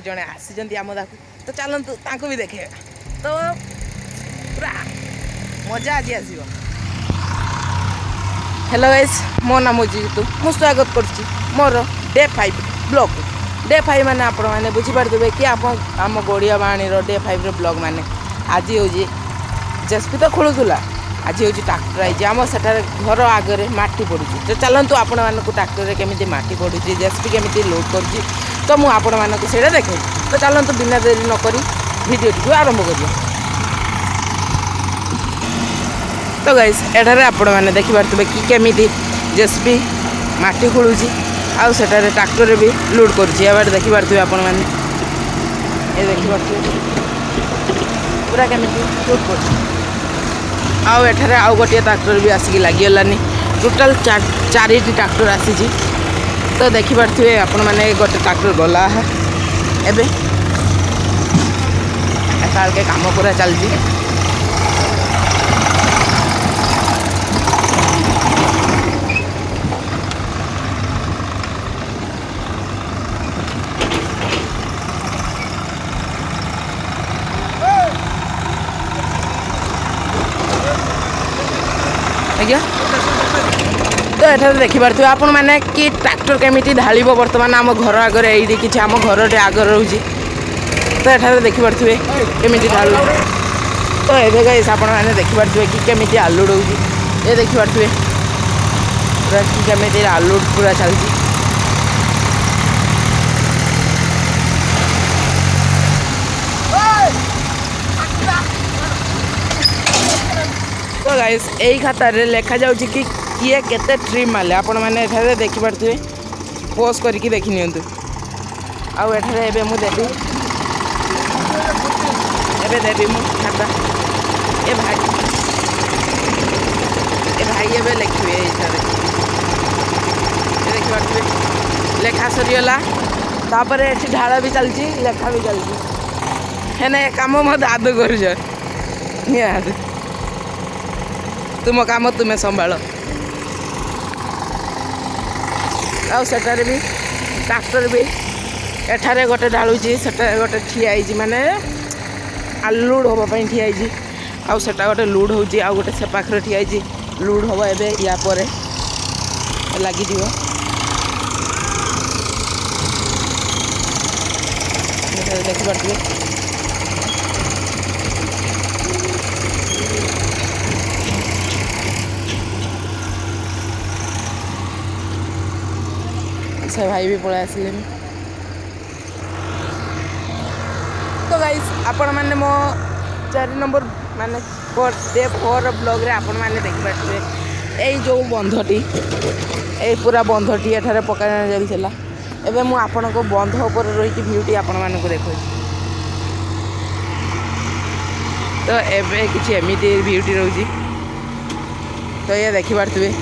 जड़े आसी आम दाकू तो चलतु तांको भी देखे तो पूरा मजा आज आस। हेलो गाइस मो नाम हो जीतू मु स्वागत करछि मोर डे 5 ब्लॉग डे 5 माने आपण माने बुझी पारदबे कि आम गोड़िया बाणी रो डे 5 रो ब्लॉग माने आज होजी जेसपी तो खोलुला आज होजी ट्रैक्टर आई आम सेठार घर आगे माटी पड़ुची तो चलतु आपण मानक ट्रैक्टर केमिति माटी पड़ुची जेसपी केमिति लोड करछि तो मु आपण मानक सेडा देखे तो चलतु बिना देरी न करी वीडियो टी आरंभ करिया। तो गाइस एठारे आपण माने देखि पारतबे कि केमिति जेसपी माटी खोलुची आउ सेठारे ट्रैक्टर भी लोड करछि एबार देखि पारतबे आपण माने ए देखि पारतबे पूरा केमिति लोड करछि आउ एठारे आउ गोटे ट्रैक्टर भी आसिक लागिगलानी टोटाल 4टी ट्रैक्टर आसी तो देखि पारथिबे आपण माने गोटे ट्रैक्टर गला है एबे एकाल के काम पूरा चलजी। आज्ञा तो ये देखी पारे आपण मैंने कि ट्रैक्टर केमिति ढाल बर्तमान आम घर आगे ये किसी आम घर आगे रोचे तो ये देखी पारे केमिति ढाल तो ये गाइस आपण मैंने देखी पारे कि केमिति आलुड हो ये देखी पारे पूरा कि केमिति आलुड पूरा चलती। तो गाइस यही खातार लिखा जाउछि कि किए केते ट्रिम माले आपण माने एठारे देखि पारथिबे पोस्ट करके देखि नियंतु आउ एठारे एबे मु देबी मु खाता ए भाई एबे लिखिबे एठारे देखि पारथिबे लेखा सरियला तापर एठी ढाळा भी चलछि लेखा भी चलछि हेने काम म दादू कर छ नियाद तुम काम तुम्हें संभाल आउ सेटार भी ट्रैक्टर भी एठारे गोटे ढालुची सेटा गोटे ठिया माने आलुड होबाई ठिया आउ सेटा गोटे लुड होची आउ गोटे से पाखरे ठिया लुड हम एबे या परे लगी देखि पारथिबे से भाई भी पड़े आसिले। तो गाइस आपण माने मो 4 नंबर माने डे 4 ब्लॉग रे आपण माने देखि पारथिबे एई जो बंधटी एई पूरा बंधटी एठारे पका जाइथिला एबे मु आपण को बंध ऊपर रही कि ब्यूटी आपण माने को देखो तो एबे किछि एमिति ब्यूटी रहउची तो ये देखि पारथिबे।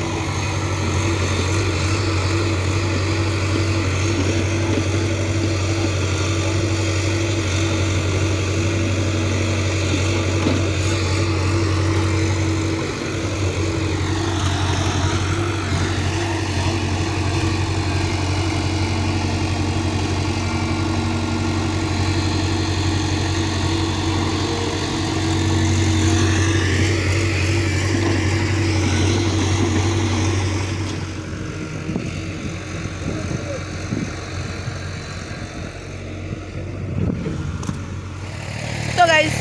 तो गाइस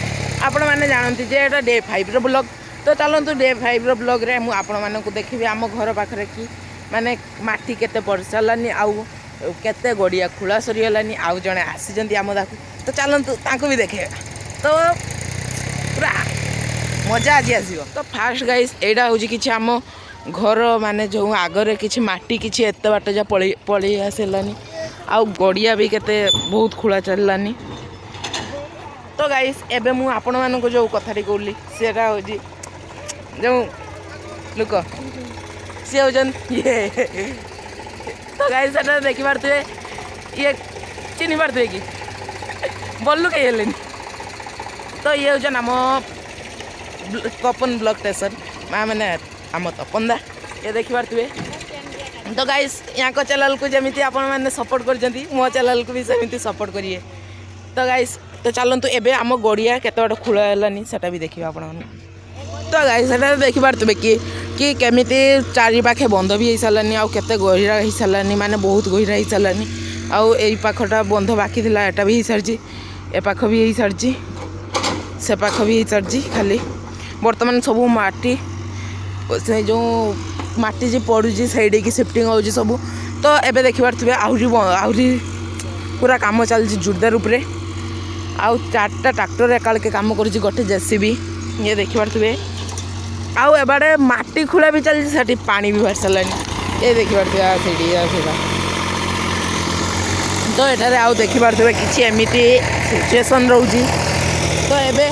आपण मैंने जानते जे एटा डे 5 रो ब्लॉग तो चलतु डे 5 रो ब्लॉग रे मु आपण मानक देखिबे आम घर पाखरे कि माने माटी केते पड़ सारानी आउ केते गोड़िया खुला सरीगलानी आउ जड़े आसी आम दाकू तो चलतु तांको भी देखे तो पूरा मजा आज आस। तो फास्ट गाइस एटा हूँ कि आम घर माने जो आगरे किछि माटी किछि एते बाट जा पड़ी आसलानी आउ गड़िया भी केते बहुत खुला चललानी। तो गाइस एबे मु आपण मानको जो कथाटी कहली सेटा हो जो लुक सी होजन ये तो गाइस सेटा देखि पारथुए ये चिन्हि पारथुए कि बोलू कहीं हेलेनी तो ये होजन आम तपन ब्लॉक स्टेशन मैंने आम तपन दा ये देखि पारथुए। तो गाइस यहाँ चैनल को जमी आपण मैंने सपोर्ट कर मो चैनल को भी सेमती सपोर्ट करिए तो गाइस तो चलतु एबे आम गड़िया केते बड़ खोल है सेटा भी देखिए आपण तो गाइस सेटा देखि पारतबे कि केमिति चारि पाखे बंध भी हो सारानी आउ केते गहिरा हो सारानी माने बहुत गहिरा हो सारानी आउ एई पाखटा बंध बाकी थिला एटा भी हो सारजी ए पाख भी हो सारजी से पाख भी हो सारजी खाली वर्तमान सब माटी से जो माटी जी पड़ुची सैड की शिफ्टिंग हो सब तो एबे देखि पारतबे आहुरी पूरा काम चलछि जोरदार उपरे आउ 4टा ट्रैक्टर एकाल के काम करुछि गोटे जेसीबी ये देखि पारतबे आउ एबारे माटी खुला भी चलछि सेठी पानी भी बाहर सारानी ये देखि पारतबे सेठी तो एठारे आउ देखि पारतबे किछि एमिति सिचुएशन रहउछि तो एबे